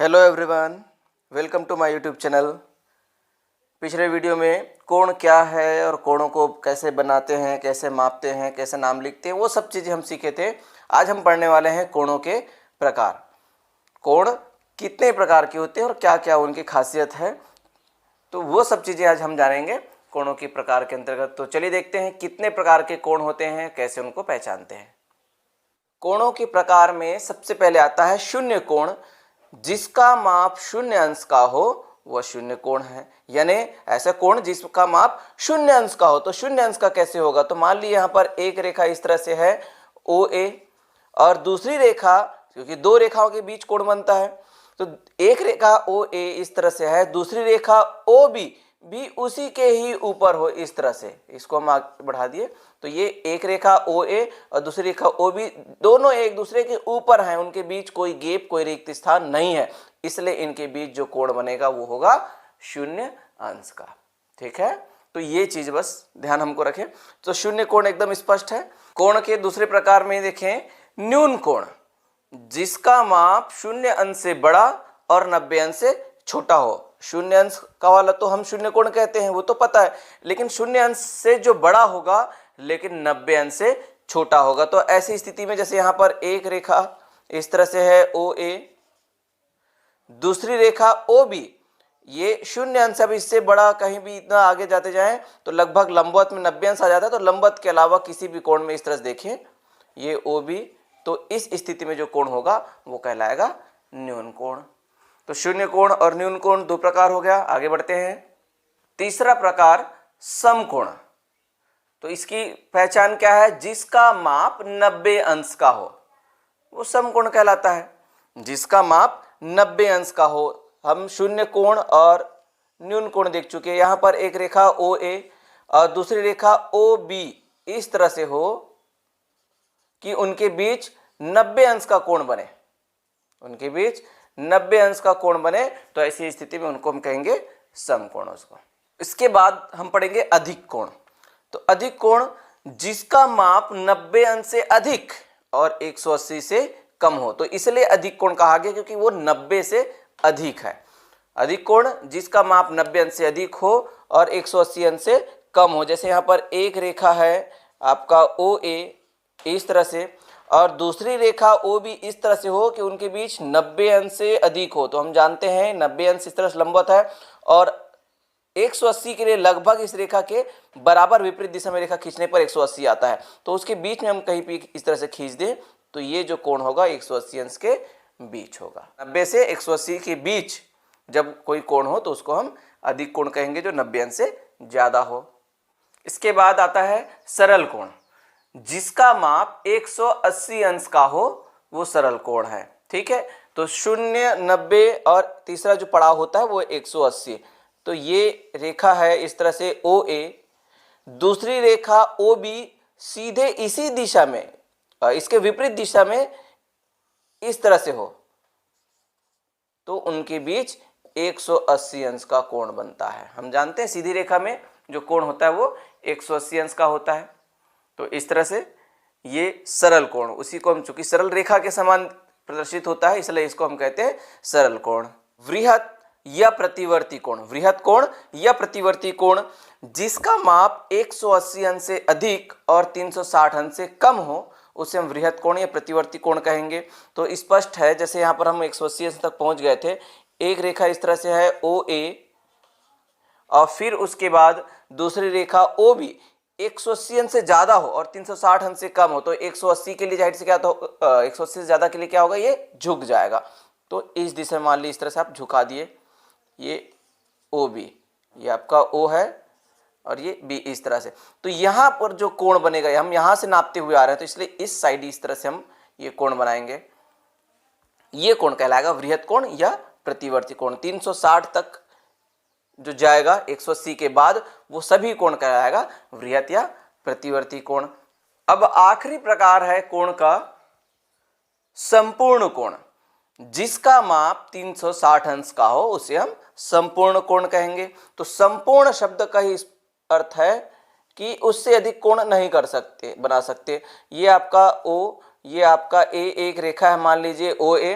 Hello everyone, welcome to my YouTube channel. पिछले video में कोण क्या है और कोणों को कैसे बनाते हैं, कैसे मापते हैं, कैसे नाम लिखते हैं, वो सब चीज़ें हम सीखे थे। आज हम पढ़ने वाले हैं कोणों के प्रकार। कोण कितने प्रकार के होते हैं और क्या क्या उनकी खासियत है, तो वो सब चीज़ें आज हम जानेंगे कोणों के प्रकार के अंतर्गत। तो चलिए देखते हैं कितने प्रकार के कोण होते हैं, कैसे उनको पहचानते हैं। कोणों के प्रकार में सबसे पहले आता है शून्य कोण। जिसका माप शून्य अंश का हो वह शून्य कोण है। यानी ऐसा कोण जिसका माप शून्य अंश का हो। तो शून्य अंश का कैसे होगा? तो मान लीजिए यहाँ पर एक रेखा इस तरह से है ओ ए, और दूसरी रेखा, क्योंकि दो रेखाओं के बीच कोण बनता है, तो एक रेखा ओ ए इस तरह से है, दूसरी रेखा ओ बी भी उसी के ही ऊपर हो इस तरह से। इसको हम आगे बढ़ा दिए तो ये एक रेखा ओ ए और दूसरी रेखा ओ बी दोनों एक दूसरे के ऊपर हैं, उनके बीच कोई गैप, कोई रिक्त स्थान नहीं है, इसलिए इनके बीच जो कोण बनेगा वो होगा शून्य अंश का। ठीक है, तो ये चीज बस ध्यान हमको रखें। तो शून्य कोण एकदम स्पष्ट है। कोण के दूसरे प्रकार में देखें न्यून कोण। जिसका माप शून्य अंश से बड़ा और 90 अंश से छोटा हो। शून्य अंश का वाला तो हम शून्य कोण कहते हैं, वो तो पता है, लेकिन शून्य अंश से जो बड़ा होगा लेकिन 90 अंश से छोटा होगा। तो ऐसी स्थिति में जैसे यहाँ पर एक रेखा इस तरह से है ओ ए, दूसरी रेखा ओ बी, ये शून्य अंश, अब इससे बड़ा कहीं भी इतना आगे जाते जाएं तो लगभग लंबवत में 90 अंश आ जाता है। तो लंबवत के अलावा किसी भी कोण में इस तरह से देखें ये ओ बी, तो इस स्थिति में जो कोण होगा वो कहलाएगा न्यून कोण। तो शून्य कोण और न्यून कोण दो प्रकार हो गया। आगे बढ़ते हैं। तीसरा प्रकार समकोण। तो इसकी पहचान क्या है? जिसका माप 90 अंश का हो वो समकोण कहलाता है। जिसका माप 90 अंश का हो। हम शून्य कोण और न्यून कोण देख चुके हैं। यहाँ पर एक रेखा ओ ए और दूसरी रेखा ओ बी इस तरह से हो कि उनके बीच 90 अंश का कोण बने, उनके बीच 90 अंश का कोण बने, तो ऐसी स्थिति में उनको हम कहेंगे समकोण उसको। इसके बाद हम पढ़ेंगे अधिक कोण। तो अधिक कोण जिसका माप 90 अंश से अधिक और 180 से कम हो। तो इसलिए अधिक कोण कहा गया क्योंकि वो 90 से अधिक है। अधिक कोण जिसका माप 90 अंश से अधिक हो और 180 अंश से कम हो। जैसे यहाँ पर एक रेखा है आपका ओ ए इस तरह से, और दूसरी रेखा ओ भी इस तरह से हो कि उनके बीच 90 अंश से अधिक हो। तो हम जानते हैं 90 अंश इस तरह से लंबवत है और 180 के लिए लगभग इस रेखा के बराबर विपरीत दिशा में रेखा खींचने पर 180 आता है। तो उसके बीच में हम कहीं भी इस तरह से खींच दें तो ये जो कोण होगा 180 अंश के बीच होगा। 90 से 180 के बीच जब कोई कोण हो तो उसको हम अधिक कोण कहेंगे, जो 90 अंश से ज्यादा हो। इसके बाद आता है सरल कोण। जिसका माप 180 अंश का हो वो सरल कोण है। ठीक है, तो 0, 90 और तीसरा जो पड़ाव होता है वो 180। तो ये रेखा है इस तरह से ओ ए, दूसरी रेखा ओ बी सीधे इसी दिशा में, इसके विपरीत दिशा में इस तरह से हो, तो उनके बीच 180 अंश का कोण बनता है। हम जानते हैं सीधी रेखा में जो कोण होता है वो 180 अंश का होता है। तो इस तरह से ये सरल कोण, उसी को हम, चूंकि सरल रेखा के समान प्रदर्शित होता है इसलिए इसको हम कहते हैं सरल कोण। वृहत या प्रतिवर्ती कोण। वृहत कोण या प्रतिवर्ती कोण जिसका माप 180 अंश से अधिक और 360 अंश से कम हो उसे हम वृहत कोण या प्रतिवर्ती कोण कहेंगे। तो स्पष्ट है, जैसे यहाँ पर हम 180 अंश तक पहुंच गए थे। एक रेखा इस तरह से है ओ ए और फिर उसके बाद दूसरी रेखा ओ बी 180 अंश से ज्यादा हो और 360 अंश से कम हो। तो 180 के लिए जाहिर से क्या, तो 180 से ज्यादा के लिए क्या होगा, ये झुक जाएगा। तो इस दिशा में मान ली इस तरह से आप झुका दिए, ये ओ बी, ये आपका ओ है और ये बी इस तरह से। तो यहाँ पर जो कोण बनेगा, हम यहाँ से नापते हुए आ रहे हैं तो इसलिए इस साइड इस तरह से हम ये कोण बनाएंगे। ये कोण कहलाएगा वृहत कोण या प्रतिवर्ती कोण। 360 तक जो जाएगा 180 के बाद वो सभी कोण कहलाएगा वृहत या प्रतिवर्ती कोण। अब आखिरी प्रकार है कोण का संपूर्ण कोण। जिसका माप 360 अंश का हो उसे हम संपूर्ण कोण कहेंगे। तो संपूर्ण शब्द का ही अर्थ है कि उससे अधिक कोण नहीं कर सकते, बना सकते। ये आपका ओ, ये आपका ए एक रेखा है, मान लीजिए ओ ए।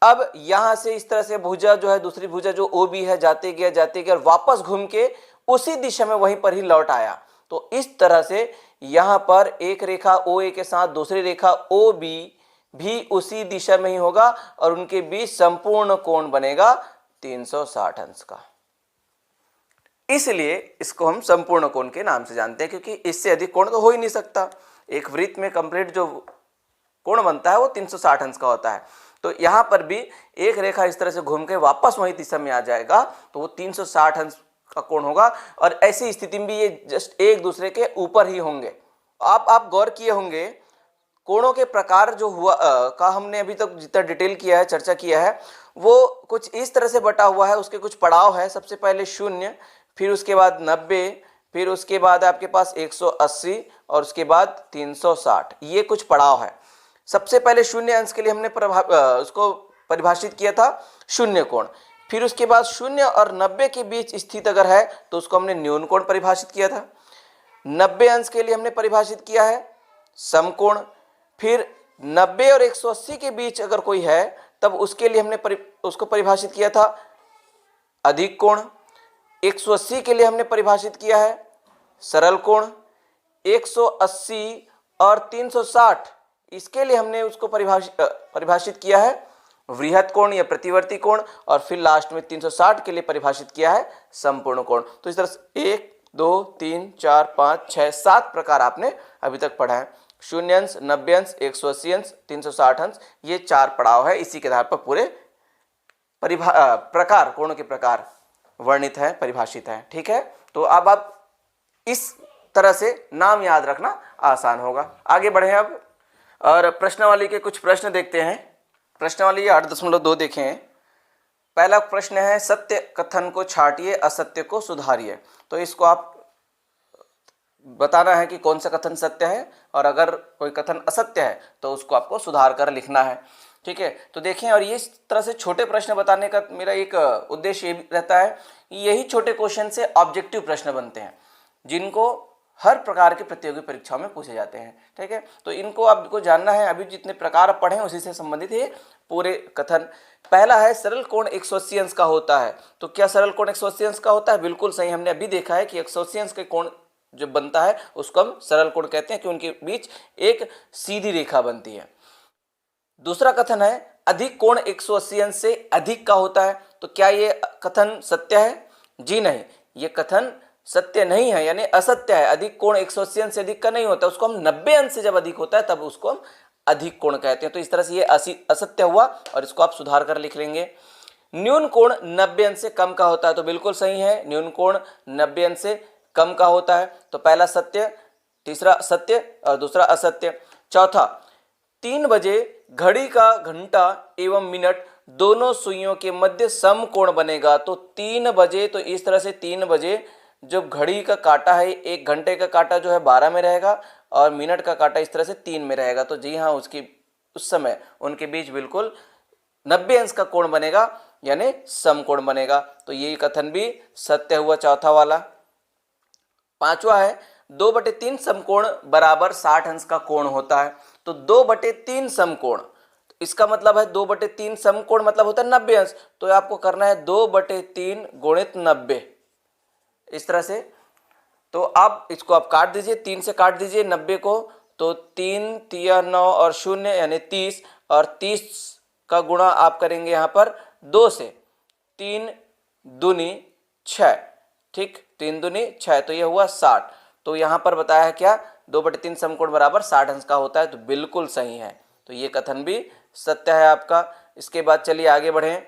अब यहां से इस तरह से भुजा जो है, दूसरी भुजा जो ओ बी है, जाते गया और वापस घूम के उसी दिशा में वहीं पर ही लौट आया। तो इस तरह से यहां पर एक रेखा ओ ए के साथ दूसरी रेखा ओ बी भी उसी दिशा में ही होगा और उनके बीच संपूर्ण कोण बनेगा 360 अंश का। इसलिए इसको हम संपूर्ण कोण के नाम से जानते हैं, क्योंकि इससे अधिक कोण तो हो ही नहीं सकता। एक वृत्त में कंप्लीट जो कोण बनता है वो 360 अंश का होता है। तो यहां पर भी एक रेखा इस तरह से घूम के वापस वही दिशा में आ जाएगा तो वो 360 अंश का कोण होगा और ऐसी स्थिति में भी ये जस्ट एक दूसरे के ऊपर ही होंगे। आप गौर किए होंगे कोणों के प्रकार जो हुआ का हमने अभी तक जितना डिटेल किया है, चर्चा किया है, वो कुछ इस तरह से बटा हुआ है। उसके कुछ पड़ाव है। सबसे पहले 0, फिर उसके बाद 90, फिर उसके बाद आपके पास 180 और उसके बाद 360। ये कुछ पड़ाव है। सबसे पहले 0 अंश के लिए हमने उसको परिभाषित किया था 0 कोण। फिर उसके बाद 0 और 90 के बीच स्थित अगर है तो उसको हमने न्यून कोण परिभाषित किया था। 90 अंश के लिए हमने परिभाषित किया है समकोण। फिर 90 और 180 के बीच अगर कोई है तब उसके लिए हमने उसको परिभाषित किया था अधिक कोण। 180 के लिए हमने परिभाषित किया है सरल कोण। 180 और 360 इसके लिए हमने उसको परिभाषित किया है वृहत कोण या प्रतिवर्ती कोण। और फिर लास्ट में 360 के लिए परिभाषित किया है संपूर्ण कोण। तो इस तरह से 1 2 3 4 5 6 7 प्रकार आपने अभी तक पढ़ा है। 0 अंश, 90 अंश, 180 अंश, 360 अंश, ये 4 पड़ाव है। इसी के आधार पर पूरे प्रकार, कोणों के प्रकार वर्णित है, परिभाषित है। ठीक है, तो अब आप इस तरह से नाम याद रखना आसान होगा। आगे बढ़े अब और प्रश्नावली के कुछ प्रश्न देखते हैं। प्रश्नावली 8.2 देखें। पहला प्रश्न है सत्य कथन को छांटिए, असत्य को सुधारिए। तो इसको आप बताना है कि कौन सा कथन सत्य है और अगर कोई कथन असत्य है तो उसको आपको सुधार कर लिखना है। ठीक है, तो देखें। और इस तरह से छोटे प्रश्न बताने का मेरा एक उद्देश्य ये रहता है, यही छोटे क्वेश्चन से ऑब्जेक्टिव प्रश्न बनते हैं जिनको हर प्रकार की प्रतियोगी परीक्षाओं में पूछे जाते हैं। ठीक है, तो इनको आपको जानना है। अभी जितने प्रकार आप पढ़े उसी से संबंधित ये पूरे कथन। पहला है सरल कोण 180 अंश का होता है। तो क्या सरल कोण 180 अंश का होता है? बिल्कुल सही। हमने अभी देखा है कि 180 अंश के कोण जो बनता है उसको हम सरल कोण कहते हैं कि उनके बीच एक सीधी रेखा बनती है। दूसरा कथन है अधिक कोण 180 अंश से अधिक का होता है। तो क्या ये कथन सत्य है? जी नहीं, ये कथन सत्य नहीं है, यानी असत्य है। अधिक कोण 180 अंश से अधिक का नहीं होता, उसको हम 90 अंश से जब अधिक होता है तब उसको हम अधिक कोण कहते हैं। तो इस तरह से ये असत्य हुआ और इसको आप सुधार कर लिख लेंगे। न्यून कोण 90 अंश से कम का होता है। तो बिल्कुल सही है, न्यून कोण 90 अंश से कम का होता है। तो पहला सत्य, तीसरा सत्य और दूसरा असत्य। चौथा, 3 बजे घड़ी का घंटा एवं मिनट दोनों सुइयों के मध्य समकोण बनेगा। तो 3 बजे, तो इस तरह से 3 बजे जब घड़ी का काटा है, 1 घंटे का काटा जो है 12 में रहेगा और मिनट का काटा इस तरह से 3 में रहेगा। तो जी हाँ, उस समय उनके बीच बिल्कुल 90 अंश का कोण बनेगा, यानी समकोण बनेगा। तो ये कथन भी सत्य हुआ, चौथा वाला। पांचवा है 2/3 समकोण बराबर 60 अंश का कोण होता है। तो 2/3 समकोण, इसका मतलब है 2/3 समकोण मतलब होता है 90 अंश। तो आपको करना है 2/3 गुणित 90, इस तरह से। तो आप इसको आप काट दीजिए, 3 से काट दीजिए 90 को। तो 3 तिया 9 और 0 यानी 30, और 30 का गुणा आप करेंगे यहाँ पर 2 से। 3 दूनी 6, ठीक, 3 दूनी 6, तो ये हुआ 60। तो यहाँ पर बताया है क्या, 2/3 समकोण बराबर 60 अंश का होता है। तो बिल्कुल सही है, तो ये कथन भी सत्य है आपका। इसके बाद चलिए आगे बढ़ें।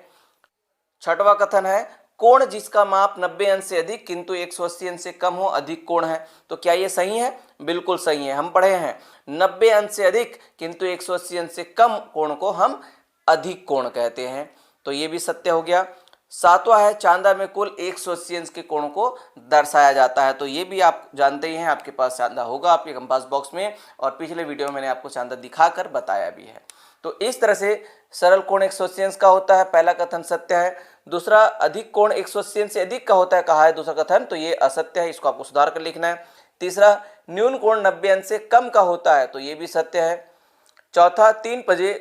छठवां कथन है कोण जिसका माप 90 अंश से अधिक किंतु 180 अंश से कम हो अधिक कोण है। तो क्या ये सही है? बिल्कुल सही है। हम पढ़े हैं 90 अंश से अधिक किंतु 180 अंश से कम कोण को हम अधिक कोण कहते हैं। तो ये भी सत्य हो गया। सातवां है चांदा में कुल 180 अंश के कोण को दर्शाया जाता है। तो ये भी आप जानते ही हैं, आपके पास चांदा होगा आपके कंपास बॉक्स में, और पिछले वीडियो में मैंने आपको चांदा दिखाकर बताया भी है। तो इस तरह से सरल कोण 180 अंश का होता है, पहला कथन सत्य है। दूसरा अधिक कोण 180 अंश से अधिक का होता है कहा है दूसरा कथन, तो ये असत्य है, इसको आपको सुधार कर लिखना है। तीसरा न्यून कोण 90 अंश से कम का होता है, तो ये भी सत्य है। चौथा 3 बजे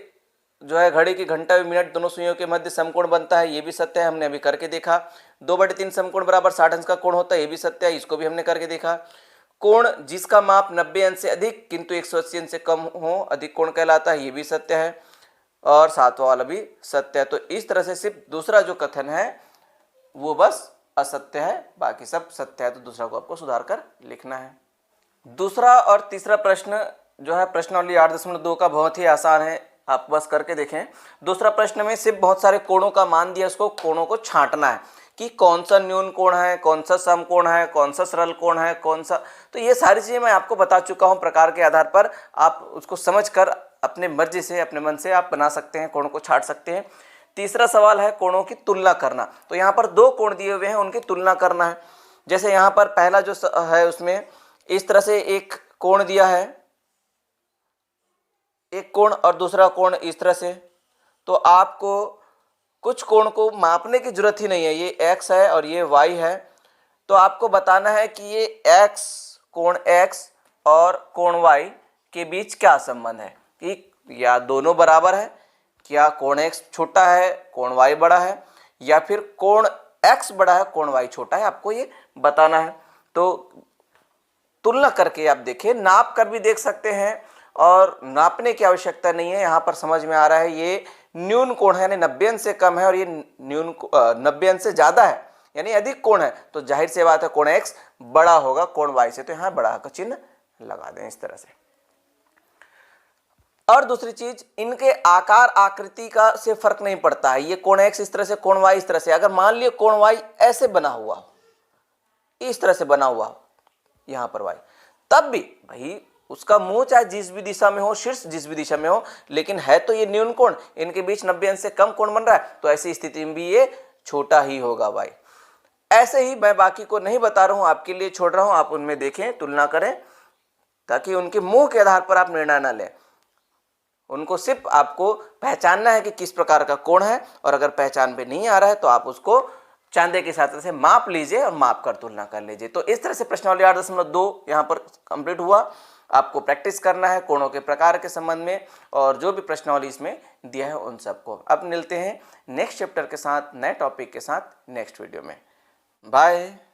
जो है घड़ी की घंटा और मिनट दोनों सुइयों के मध्य समकोण बनता है, ये भी सत्य है, हमने अभी करके देखा। 2/3 समकोण बराबर 60 अंश का कोण होता है, ये भी सत्य है, इसको भी हमने करके देखा। कोण जिसका माप 90 अंश से अधिक किंतु 180 अंश से कम हो अधिक कोण कहलाता है, ये भी सत्य है। और सातवां वाला भी सत्य है। तो इस तरह से सिर्फ दूसरा जो कथन है वो बस असत्य है, बाकी सब सत्य है। तो दूसरा को आपको सुधार कर लिखना है। दूसरा और तीसरा प्रश्न जो है प्रश्नावली 8.2 का बहुत ही आसान है, आप बस करके देखें। दूसरा प्रश्न में सिर्फ बहुत सारे कोणों का मान दिया, उसको कोणों को छांटना है कि कौन सा न्यून कोण है, कौन सा समकोण है, कौन सा सरल कोण है, कौन सा। तो ये सारी चीज़ें मैं आपको बता चुका हूँ, प्रकार के आधार पर आप उसको समझकर अपने मर्जी से अपने मन से आप बना सकते हैं, कोणों को छांट सकते हैं। तीसरा सवाल है कोणों की तुलना करना। तो यहाँ पर 2 कोण दिए हुए हैं, उनकी तुलना करना है। जैसे यहाँ पर पहला जो है उसमें इस तरह से एक कोण दिया है, एक कोण, और दूसरा कोण इस तरह से। तो आपको कुछ कोण को मापने की जरूरत ही नहीं है, ये x है और ये y है। तो आपको बताना है कि ये x कोण x और कोण y के बीच क्या संबंध है, कि या दोनों बराबर है, क्या कोण x छोटा है कोण y बड़ा है, या फिर कोण x बड़ा है कोण y छोटा है, आपको ये बताना है। तो तुलना करके आप देखिए, नाप कर भी देख सकते हैं और नापने की आवश्यकता नहीं है। यहाँ पर समझ में आ रहा है ये न्यून कोण है, यानी 90 अंश से कम है, और ये न्यून 90 अंश से ज़्यादा है यानी अधिक कोण है। तो जाहिर सी बात है कोण x बड़ा होगा कोण y से, तो यहाँ बड़ा का चिन्ह लगा दें इस तरह से। और दूसरी चीज, इनके आकार आकृति का से फर्क नहीं पड़ता है, ये कोण x इस तरह से, कोण y इस तरह से। अगर मान लिया कोण y ऐसे बना हुआ हो, इस तरह से बना हुआ हो यहाँ पर y, तब भी भाई उसका मुंह चाहे जिस भी दिशा में हो, शीर्ष जिस भी दिशा में हो, लेकिन है तो ये न्यून कोण, इनके बीच 90 अंश से कम कोण बन रहा है, तो ऐसी स्थिति में भी ये छोटा ही होगा भाई। ऐसे ही मैं बाकी को नहीं बता रहा हूं, आपके लिए छोड़ रहा हूं, आप उनमें देखें, तुलना करें, ताकि उनके मुंह के आधार पर आप निर्णय न लें। उनको सिर्फ आपको पहचानना है कि किस प्रकार का कोण है, और अगर पहचान पे नहीं आ रहा है तो आप उसको चांदे के साथ से माप लीजिए और माप कर तुलना कर लीजिए। तो इस तरह से प्रश्नावली 8.2 यहाँ पर कंप्लीट हुआ। आपको प्रैक्टिस करना है कोणों के प्रकार के संबंध में, और जो भी प्रश्नावली इसमें दिया है उन सबको। अब मिलते हैं नेक्स्ट चैप्टर के साथ, नए टॉपिक के साथ नेक्स्ट वीडियो में। बाय।